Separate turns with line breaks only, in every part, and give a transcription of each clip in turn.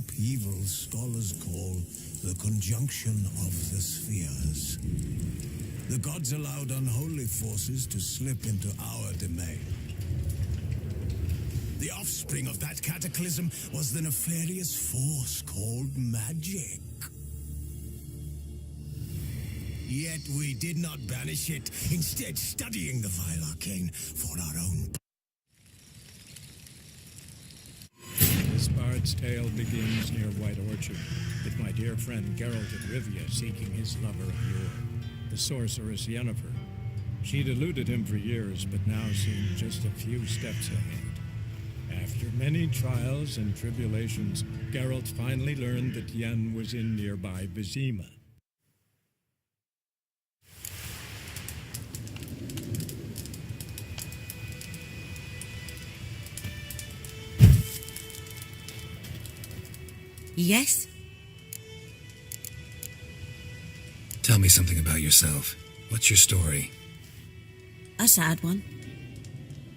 upheaval scholars call the conjunction of the spheres. The gods allowed unholy forces to slip into our domain. The offspring of that cataclysm was the nefarious force called magic. Yet we did not banish it, instead studying the vile arcane for our own.
This bard's tale begins near White Orchard, with my dear friend Geralt of Rivia seeking his lover of yore, the sorceress Yennefer. She'd eluded him for years, but now seemed just a few steps ahead. After many trials and tribulations, Geralt finally learned that Yen was in nearby Vizima.
Yes?
Tell me something about yourself. What's your story?
A sad one.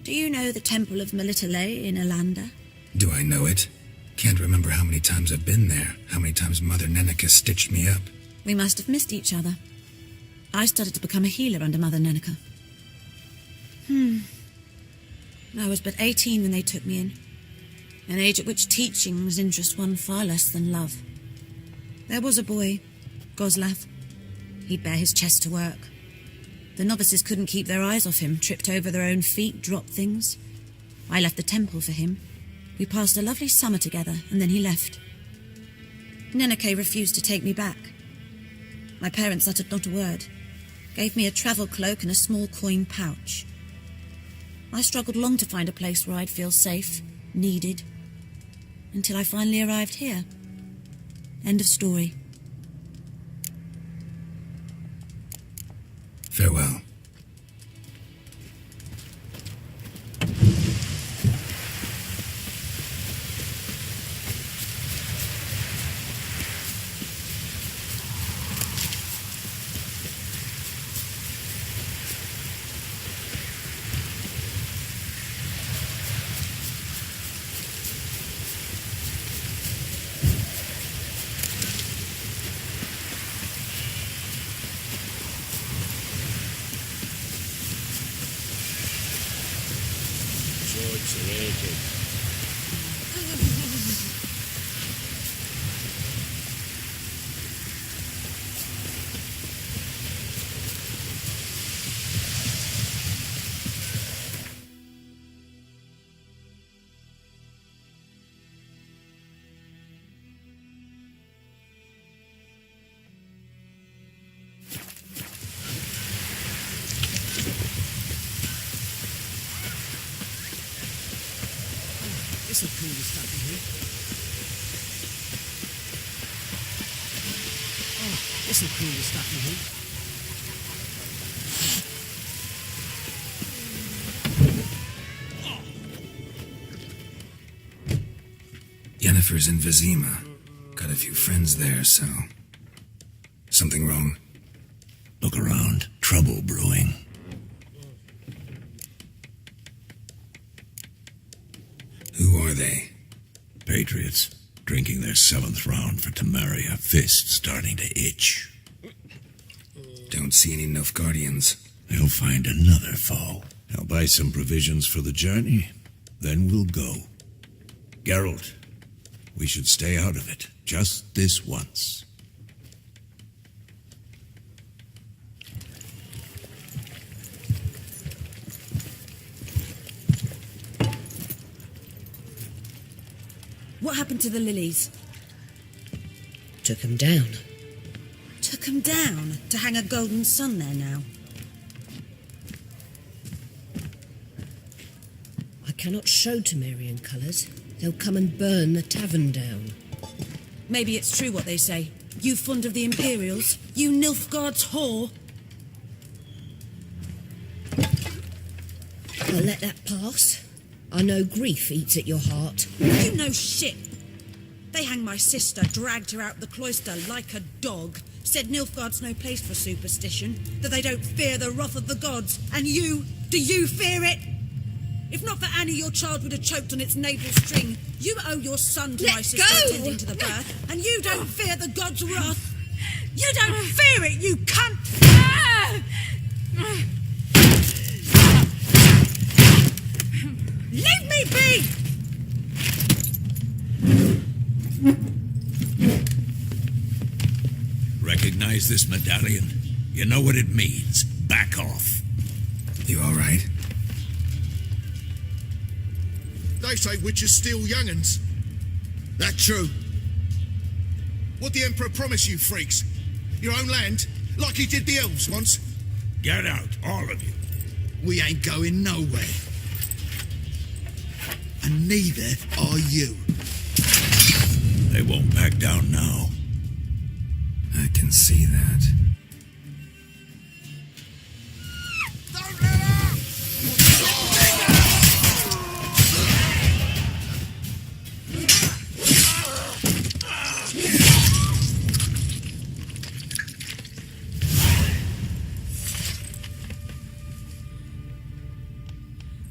Do you know the Temple of Melitele in Alanda?
Do I know it? Can't remember how many times I've been there, how many times Mother Neneka stitched me up.
We must have missed each other. I started to become a healer under Mother Neneka. I was but 18 when they took me in. An age at which teachings interest one far less than love. There was a boy, Goslav. He'd bare his chest to work. The novices couldn't keep their eyes off him, tripped over their own feet, dropped things. I left the temple for him. We passed a lovely summer together, and then he left. Neneke refused to take me back. My parents uttered not a word, gave me a travel cloak and a small coin pouch. I struggled long to find a place where I'd feel safe, needed, until I finally arrived here. End of story.
Farewell.
This'll cool the stuff in here. Oh, this'll cool the stuff in here.
Yennefer's in Vizima. Got a few friends there, so... Something wrong?
Look around. Trouble brewing.
Who are they?
Patriots, drinking their 7th round for Temeria, fist starting to itch.
Don't see any Nilfgaardians.
They'll find another foe. I'll buy some provisions for the journey, then we'll go. Geralt, we should stay out of it, just this once.
What happened to the lilies?
Took 'em down.
Took 'em down to hang a golden sun there now.
I cannot show Temerian colours. They'll come and burn the tavern down.
Maybe it's true what they say. You fond of the Imperials? You Nilfgaard's whore?
I'll let that pass. I know grief eats at your heart.
You know shit. They hanged my sister, dragged her out the cloister like a dog, said Nilfgaard's no place for superstition, that they don't fear the wrath of the gods. And you, do you fear it?
If not for Annie, your child would have choked on its navel string. You owe your son to
Let
my sister
go!
attending to the birth, and you don't fear the god's wrath. You don't fear it, you cunt! Leave me be!
Recognize this medallion? You know what it means. Back off.
You all right?
They say witches steal young'uns. That true? What the Emperor promise you freaks? Your own land? Like he did the elves once?
Get out, all of you.
We ain't going nowhere. And neither are you.
They won't back down now.
I can see that.
Don't let up!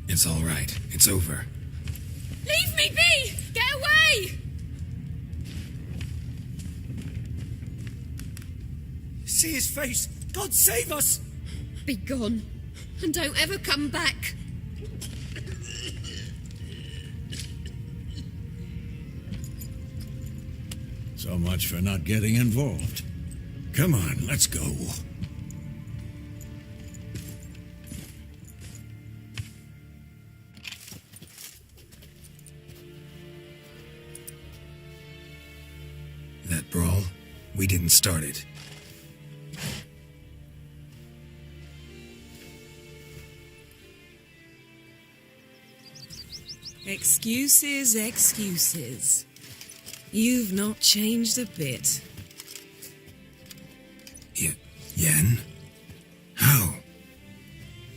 It's all right. It's over.
Leave me be! Get away!
See his face! God save us!
Be gone, and don't ever come back.
So much for not getting involved. Come on, let's go.
That brawl, we didn't start it.
Excuses, excuses. You've not changed a bit.
Yen? How?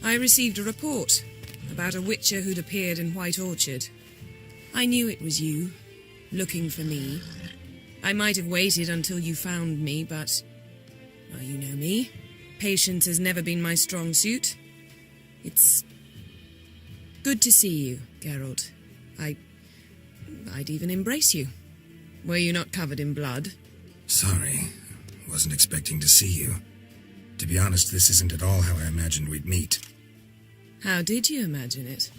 I received a report about a witcher who'd appeared in White Orchard. I knew it was you, looking for me. I might have waited until you found me, but... well, you know me. Patience has never been my strong suit. It's... good to see you, Geralt. I'd even embrace you. Were you not covered in blood?
Sorry. Wasn't expecting to see you. To be honest, this isn't at all how I imagined we'd meet.
How did you imagine it?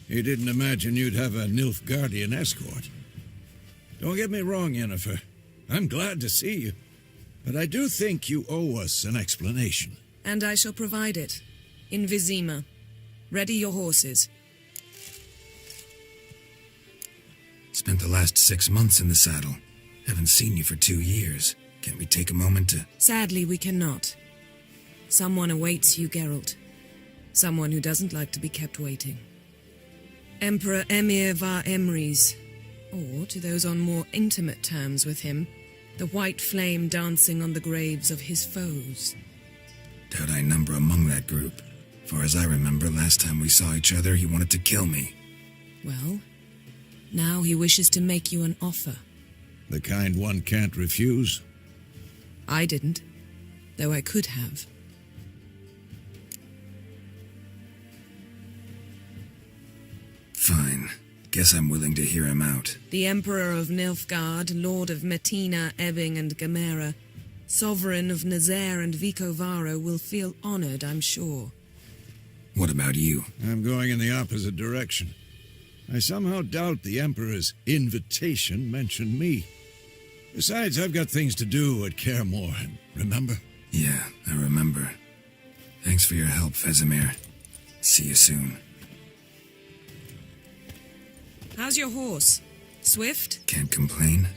You didn't imagine you'd have a Nilfgaardian escort. Don't get me wrong, Yennefer. I'm glad to see you. But I do think you owe us an explanation.
And I shall provide it. In Vizima. Ready your horses.
Spent the last 6 months in the saddle. Haven't seen you for 2 years. Can't we take a moment to...
Sadly, we cannot. Someone awaits you, Geralt. Someone who doesn't like to be kept waiting. Emperor Emir var Emrys. Or, to those on more intimate terms with him, the white flame dancing on the graves of his foes.
Doubt I number among that group. For as I remember, last time we saw each other, he wanted to kill me.
Well, now he wishes to make you an offer.
The kind one can't refuse.
I didn't, though I could have.
Fine. Guess I'm willing to hear him out.
The Emperor of Nilfgaard, Lord of Metina, Ebbing and Gamera, Sovereign of Nazaire and Vicovaro will feel honored, I'm sure.
What about you?
I'm going in the opposite direction. I somehow doubt the Emperor's invitation mentioned me. Besides, I've got things to do at Caremore, remember?
Yeah, I remember. Thanks for your help, Vesemir. See you soon.
How's your horse? Swift?
Can't complain.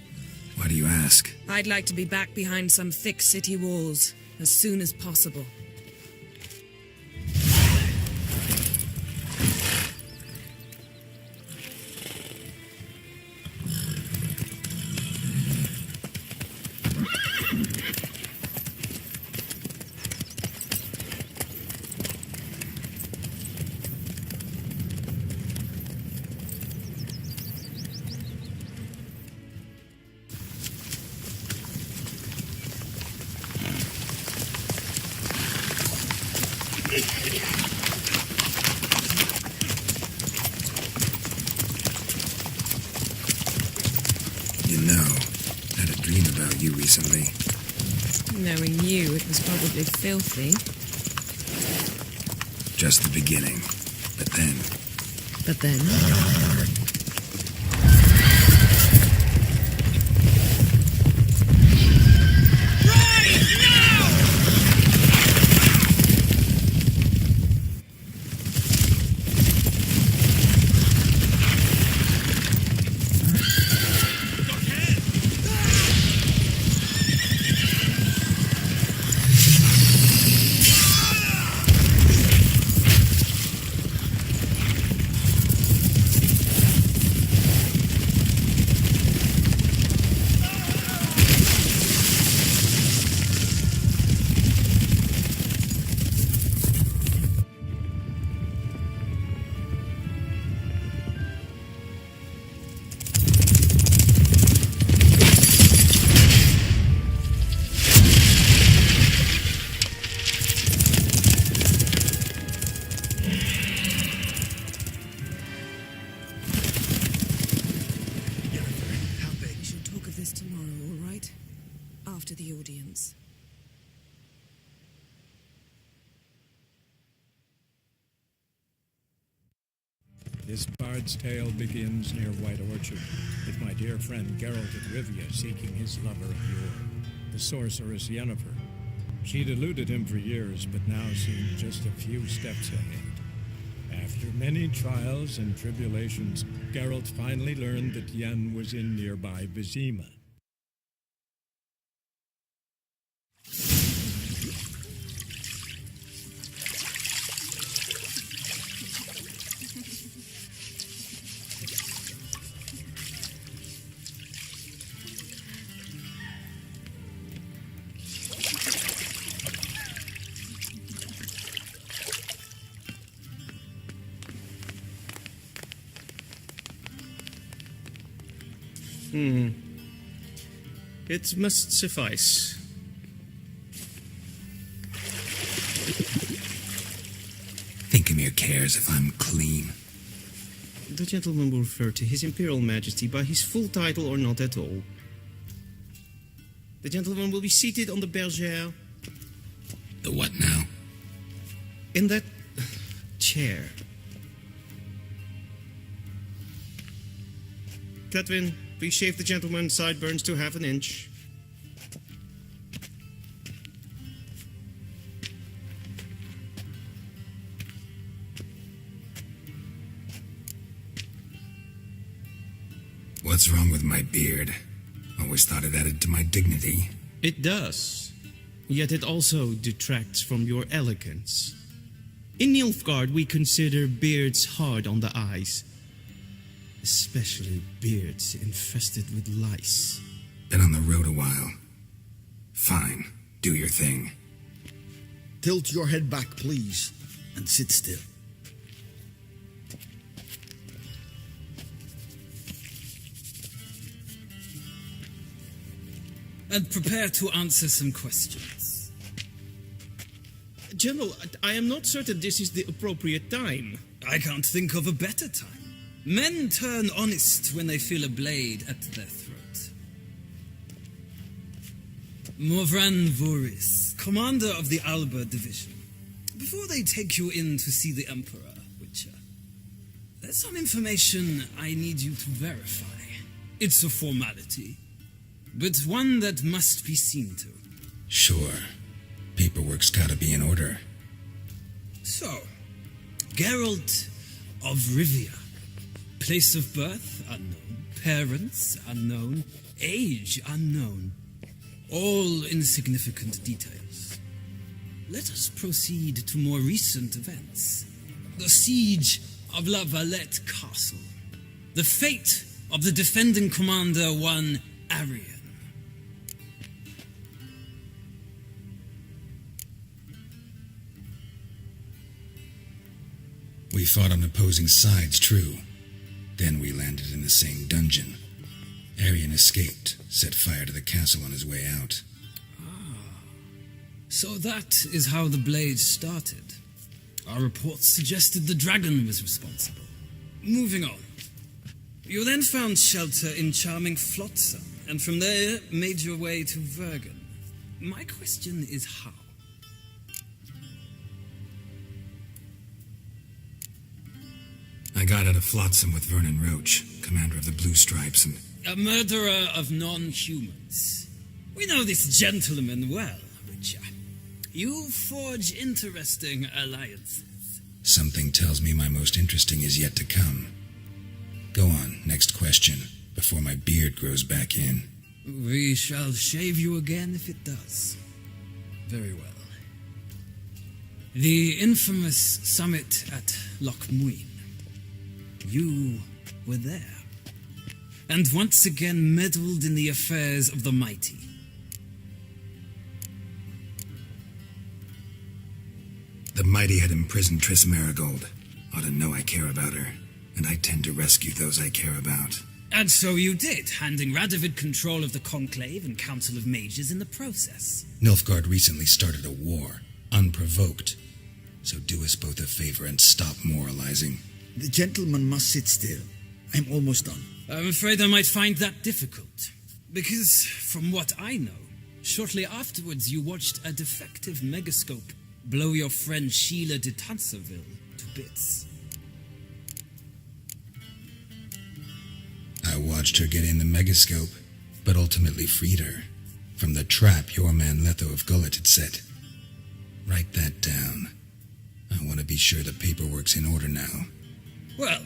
Why do you ask?
I'd like to be back behind some thick city walls as soon as possible.
dream about you recently.
Knowing you, it was probably filthy.
Just the beginning. But then...
But then... After the audience.
This bard's tale begins near White Orchard, with my dear friend Geralt of Rivia seeking his lover of yore, the sorceress Yennefer. She'd eluded him for years, but now seemed just a few steps ahead. After many trials and tribulations, Geralt finally learned that Yen was in nearby Vizima.
It must suffice.
Thinkamere cares if I'm clean.
The gentleman will refer to His Imperial Majesty by his full title or not at all. The gentleman will be seated on the bergère.
The what now?
In that chair. Catwin, please shave the gentleman's sideburns to half an inch.
What's wrong with my beard? Always thought it added to my dignity.
It does. Yet it also detracts from your elegance. In Nilfgaard, we consider beards hard on the eyes. Especially beards infested with lice.
Been on the road a while. Fine, do your thing.
Tilt your head back, please, and sit still.
And prepare to answer some questions.
General, I am not certain this is the appropriate time.
I can't think of a better time. Men turn honest when they feel a blade at their throat. Morvran Voris, commander of the Alba Division. Before they take you in to see the Emperor, Witcher, there's some information I need you to verify. It's a formality, but one that must be seen to.
Sure. Paperwork's gotta be in order.
So, Geralt of Rivia. Place of birth unknown, parents unknown, age unknown. All insignificant details. Let us proceed to more recent events. The siege of La Valette Castle. The fate of the defending commander, one Arian.
We fought on opposing sides, true. Then we landed in the same dungeon. Arian escaped, set fire to the castle on his way out.
So that is how the blade started. Our reports suggested the dragon was responsible. Moving on. You then found shelter in charming Flotsam. and from there made your way to Vergen. My question is how?
I got out of Flotsam with Vernon Roach, commander of the Blue Stripes, and...
A murderer of non-humans. We know this gentleman well, Witcher. You forge interesting alliances.
Something tells me my most interesting is yet to come. Go on, next question, before my beard grows back in.
We shall shave you again if it does. Very well. The infamous summit at Lochmuin. You were there. And once again meddled in the affairs of the mighty.
The mighty had imprisoned Triss Marigold. Ought to know I care about her, and I tend to rescue those I care about.
And so you did, handing Radovid control of the Conclave and Council of Mages in the process.
Nilfgaard recently started a war, unprovoked. So do us both a favor and stop moralizing.
The gentleman must sit still. I'm almost done.
I'm afraid I might find that difficult. Because, from what I know, shortly afterwards you watched a defective megascope blow your friend Sheila de Tanserville to bits.
I watched her get in the megascope, but ultimately freed her from the trap your man Letho of Gullet had set. Write that down. I want to be sure the paperwork's in order now.
Well,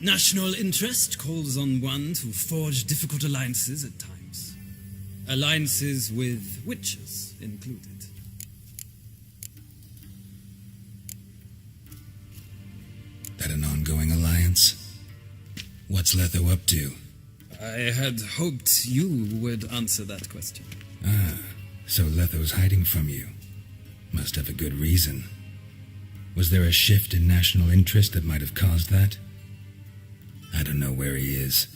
national interest calls on one to forge difficult alliances at times. Alliances with witches included.
That an ongoing alliance? What's Letho up to?
I had hoped you would answer that question.
Ah, so Letho's hiding from you. Must have a good reason. Was there a shift in national interest that might have caused that? I don't know where he is.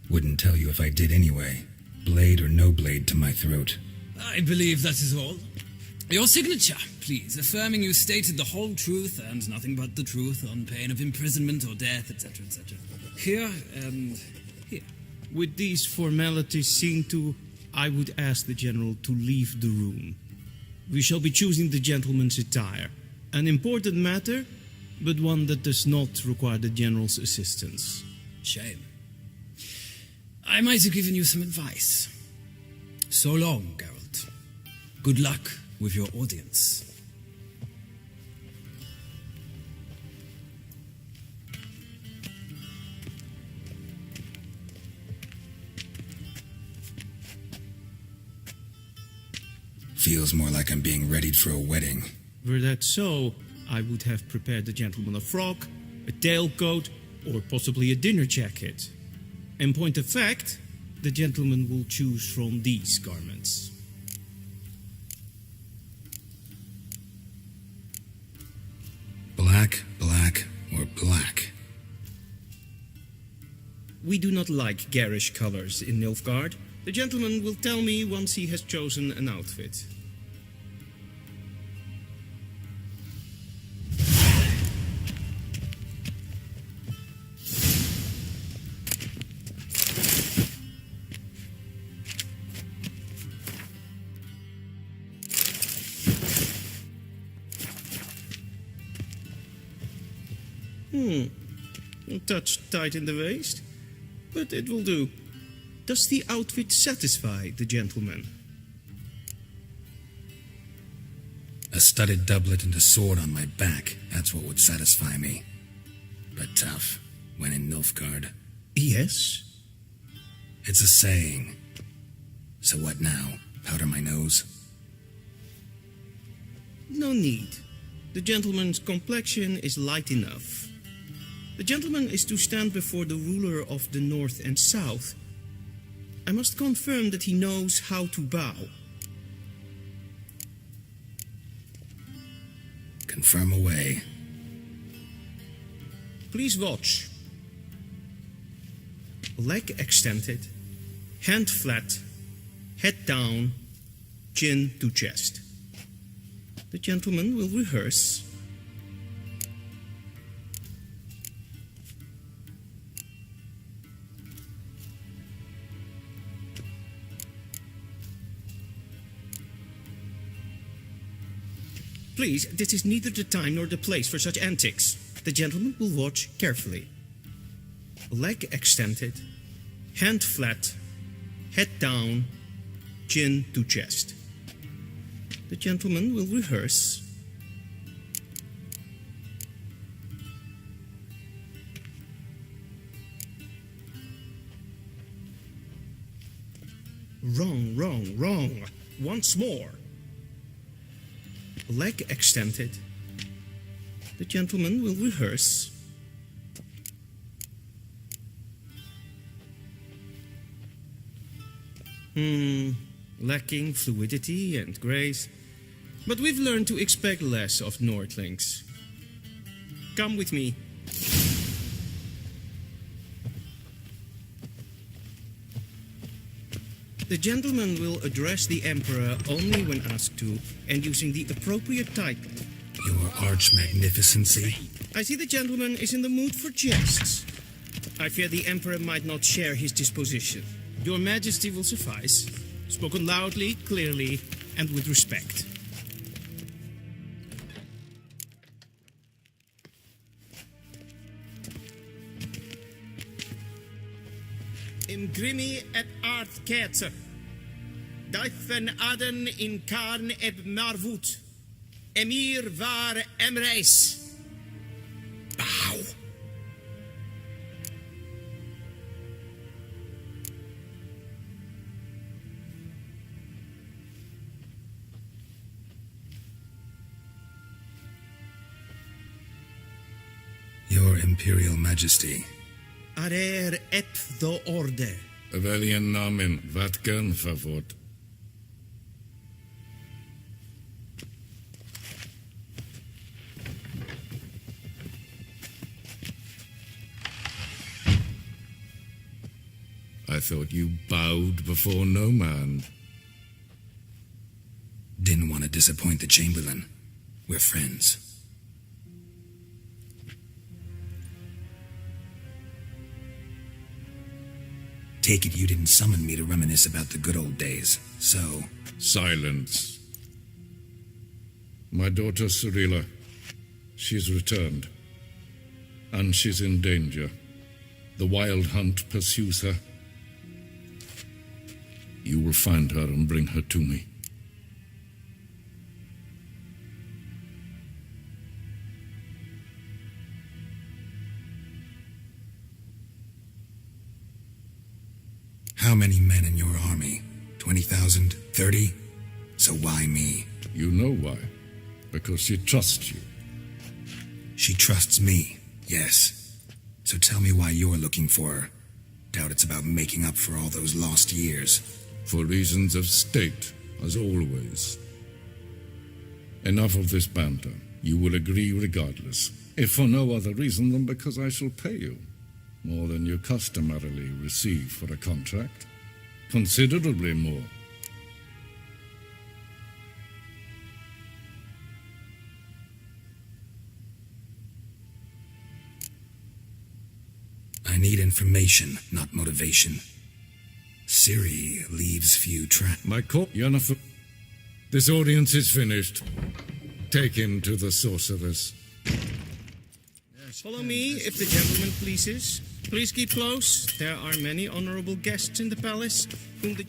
Wouldn't tell you if I did anyway. Blade or no blade to my throat.
I believe that is all. Your signature, please, affirming you stated the whole truth and nothing but the truth on pain of imprisonment or death, etc., etc. Here and here.
With these formalities seen to, I would ask the General to leave the room. We shall be choosing the gentleman's attire. An important matter, but one that does not require the General's assistance.
Shame. I might have given you some advice. So long, Geralt. Good luck with your audience.
Feels more like I'm being readied for a wedding.
Were that so, I would have prepared the gentleman a frock, a tailcoat, or possibly a dinner jacket. In point of fact, the gentleman will choose from these garments.
Black, black, or black?
We do not like garish colors in Nilfgaard. The gentleman will tell me once he has chosen an outfit. A touch tight in the waist, but it will do. Does the outfit satisfy the gentleman?
A studded doublet and a sword on my back, that's what would satisfy me. But tough, when in Nilfgaard.
Yes.
It's a saying. So what now? Powder my nose?
No need. The gentleman's complexion is light enough. The gentleman is to stand before the ruler of the North and South. I must confirm that he knows how to bow.
Confirm away.
Please watch. Leg extended, hand flat, head down, chin to chest. The gentleman will rehearse. Please, this is neither the time nor the place for such antics. The gentleman will watch carefully. Leg extended, hand flat, head down, chin to chest. The gentleman will rehearse. Wrong, wrong, wrong. Once more. Leg extended. The gentleman will rehearse. Lacking fluidity and grace. But we've learned to expect less of Nordlings. Come with me. The gentleman will address the Emperor only when asked to, and using the appropriate title.
Your Arch-Magnificency?
I see the gentleman is in the mood for jests. I fear the Emperor might not share his disposition. Your Majesty will suffice. Spoken loudly, clearly, and with respect. Imgrimi et art ketzer. Duifen aden in karn eb marvoet. Emir var emreis. Bow.
Your Imperial Majesty.
Arer ep the orde.
Weljen namen, wat kan favort? I thought you bowed before no man.
Didn't want to disappoint the Chamberlain. We're friends. Take it you didn't summon me to reminisce about the good old days, so...
Silence. My daughter Cyrilla, she's returned. And she's in danger. The Wild Hunt pursues her. You will find her and bring her to me.
How many men in your army? 20,000? 30? So why me?
You know why. Because she trusts you.
She trusts me, yes. So tell me why you're looking for her. Doubt it's about making up for all those lost years.
For reasons of state, as always. Enough of this banter. You will agree regardless, if for no other reason than because I shall pay you. More than you customarily receive for a contract. Considerably more.
I need information, not motivation. Ciri leaves few
My Yennefer, this audience is finished. Take him to the sorceress.
Follow me, if the gentleman pleases. Please keep close. There are many honorable guests in the palace, whom the